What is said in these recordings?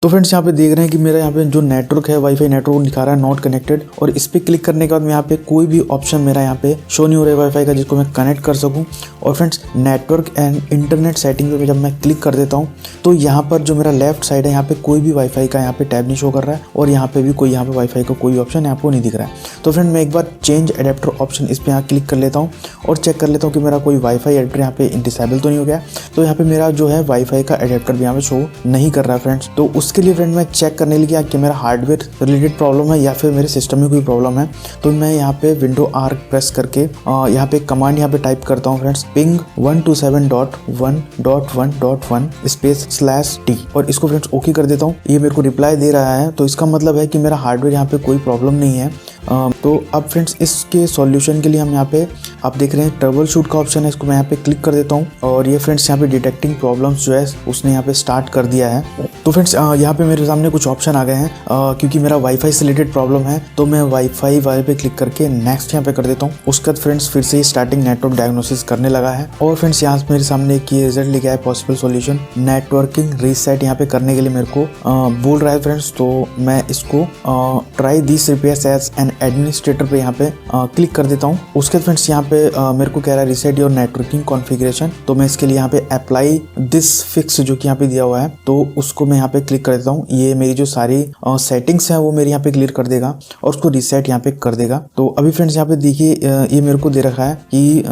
तो फ्रेंड्स यहाँ पे देख रहे हैं कि मेरा यहाँ पे जो नेटवर्क है वाईफाई नेटवर्क दिखा रहा है नॉट कनेक्टेड, और इस पर क्लिक करने के बाद मैं यहाँ पे कोई भी ऑप्शन मेरा यहाँ पे शो नहीं हो रहा है वाईफाई का जिसको मैं कनेक्ट कर सकूं। और friends network and internet setting पे जब मैं क्लिक कर देता हूँ तो यहाँ पर जो मेरा लेफ्ट साइड है यहाँ पे कोई भी वाईफाई का यहाँ पे टैब नहीं शो कर रहा है, और यहाँ पे भी कोई यहाँ पे वाईफाई का कोई ऑप्शन यहाँ पे नहीं दिख रहा है। तो फ्रेंड मैं एक बार चेंज एडेप्टर ऑप्शन इस पर यहाँ क्लिक कर लेता हूँ और चेक कर लेता हूँ कि मेरा कोई वाईफाई एडेप्टर यहाँ पे डिसेबल तो नहीं हो गया। तो यहाँ पे मेरा जो है वाईफाई का एडेप्टर भी यहाँ पे शो नहीं कर रहा है फ्रेंड्स। तो उसके लिए फ्रेंड मैं चेक करने लगी कि मेरा हार्डवेयर रिलेटेड प्रॉब्लम है या फिर मेरे सिस्टम में कोई प्रॉब्लम है। तो मैं यहाँ पे विंडो आर प्रेस करके यहाँ पे कमांड यहाँ पे टाइप करता हूँ फ्रेंड्स, पिंग 127.1.1.1 स्पेस /t, और इसको फ्रेंड्स ओके कर देता हूँ। ये मेरे को रिप्लाई दे रहा है, तो इसका मतलब है कि मेरा हार्डवेयर यहाँ पे कोई प्रॉब्लम नहीं है। तो अब फ्रेंड्स इसके सॉल्यूशन के लिए हम यहाँ पे आप देख रहे हैं ट्रबल शूट का ऑप्शन है, इसको मैं यहाँ पे क्लिक कर देता हूँ और ये फ्रेंड्स यहाँ पे डिटेक्टिंग प्रॉब्लम्स जो है उसने यहाँ पे स्टार्ट कर दिया है। तो फ्रेंड्स यहाँ पे मेरे सामने कुछ ऑप्शन आ गए हैं क्योंकि मेरा वाईफाई से रिलेटेड प्रॉब्लम है। तो मैं वाईफाई वाले पे क्लिक करके नेक्स्ट यहाँ पे कर देता हूँ। उसके बाद फ्रेंड्स फिर से स्टार्टिंग नेटवर्क डायग्नोसिस करने लगा है, और फ्रेंड्स यहाँ मेरे सामने एक ये रिजल्ट लिखा है पॉसिबल सॉल्यूशन नेटवर्किंग रीसेट यहाँ पे करने के लिए मेरे को बोल रहा है फ्रेंड्स। तो मैं इसको try this repairs as an administrator पे यहाँ पे क्लिक कर देता हूँ। उसके फ्रेंड्स यहाँ पे मेरे को कह रहा है रिसेट योर नेटवर्किंग कॉन्फ़िगरेशन, तो मैं इसके लिए यहाँ पे अप्लाई दिस फिक्स जो कि यहाँ पे दिया हुआ है तो उसको मैं यहाँ पे क्लिक कर देता हूँ। ये मेरी जो सारी सेटिंग्स हैं वो मेरी यहाँ पे क्लियर कर देगा और उसको रीसेट यहाँ पे कर देगा। तो अभी फ्रेंड्स यहाँ पे देखिए ये मेरे को दे रखा है कि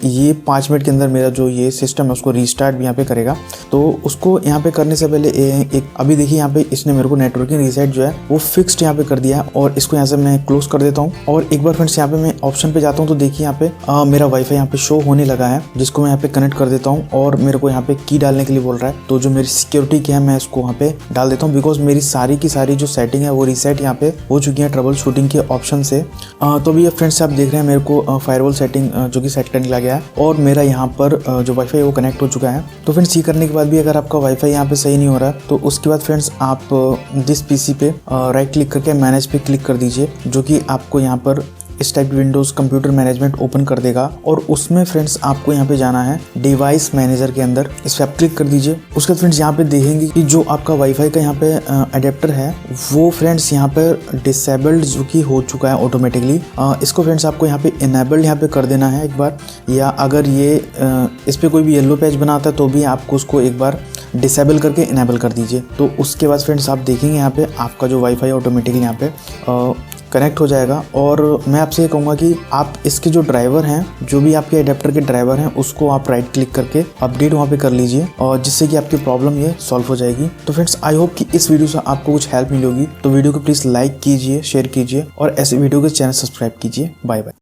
ये 5 मिनट के अंदर मेरा जो ये सिस्टम है उसको रीस्टार्ट भी यहाँ पे करेगा। तो उसको यहाँ पे करने से पहले एक अभी देखिए यहाँ पे इसने मेरे को नेटवर्किंग रीसेट जो है वो फिक्स्ड यहाँ पे कर दिया है, और इसको यहाँ से मैं क्लोज कर देता हूँ। और एक बार फ्रेंड्स यहाँ पे मैं ऑप्शन पे जाता हूँ तो देखिए यहाँ पे मेरा वाईफाई यहाँ पे शो होने लगा है, जिसको मैं यहाँ पे कनेक्ट कर देता हूँ और मेरे को यहाँ पे की डालने के लिए बोल रहा है। तो जो मेरी सिक्योरिटी की है मैं इसको वहाँ पे डाल देता हूँ, बिकॉज मेरी सारी की सारी जो सेटिंग है वो रीसेट यहाँ पे हो चुकी है ट्रबल शूटिंग के ऑप्शन से। तो भी फ्रेंड्स आप देख रहे हैं मेरे को फायरवॉल सेटिंग जो कि सेट करने लगा गया है और मेरा यहाँ पर जो वाईफाई वो कनेक्ट हो चुका है। तो फ्रेंड्स ये करने के बाद भी अगर आपका वाईफाई यहाँ पे सही नहीं हो रहा तो उसके बाद फ्रेंड्स आप दिस पीसी पे राइट क्लिक करके मैनेज पे क्लिक कर दीजिए, जो कि आपको यहाँ पर इस type Windows computer management open कर देगा। और उसमें फ्रेंड्स आपको यहाँ पे जाना है डिवाइस मैनेजर के अंदर, इस पर आप क्लिक कर दीजिए। उसके बाद फ्रेंड्स यहाँ पे देखेंगे कि जो आपका वाईफाई का यहाँ पे अडेप्टर है वो फ्रेंड्स यहाँ पे डिसेबल्ड जो कि हो चुका है ऑटोमेटिकली। इसको फ्रेंड्स आपको यहाँ पे इनेबल्ड यहाँ पे कर देना है एक बार, या अगर ये इस पर कोई भी येलो पेज बनाता है तो भी आपको उसको एक बार डिसेबल करके इनेबल कर दीजिए। तो उसके बाद फ्रेंड्स आप देखेंगे यहाँ पे आपका जो वाईफाई ऑटोमेटिकली यहाँ पे कनेक्ट हो जाएगा। और मैं आपसे ये कहूँगा कि आप इसके जो ड्राइवर हैं, जो भी आपके अडेप्टर के ड्राइवर हैं, उसको आप राइट क्लिक करके अपडेट वहाँ पे कर लीजिए, और जिससे कि आपकी प्रॉब्लम ये सॉल्व हो जाएगी। तो फ्रेंड्स आई होप कि इस वीडियो से आपको कुछ हेल्प मिली होगी। तो वीडियो को प्लीज़ लाइक कीजिए, शेयर कीजिए और ऐसे वीडियो के चैनल सब्सक्राइब कीजिए। Bye bye.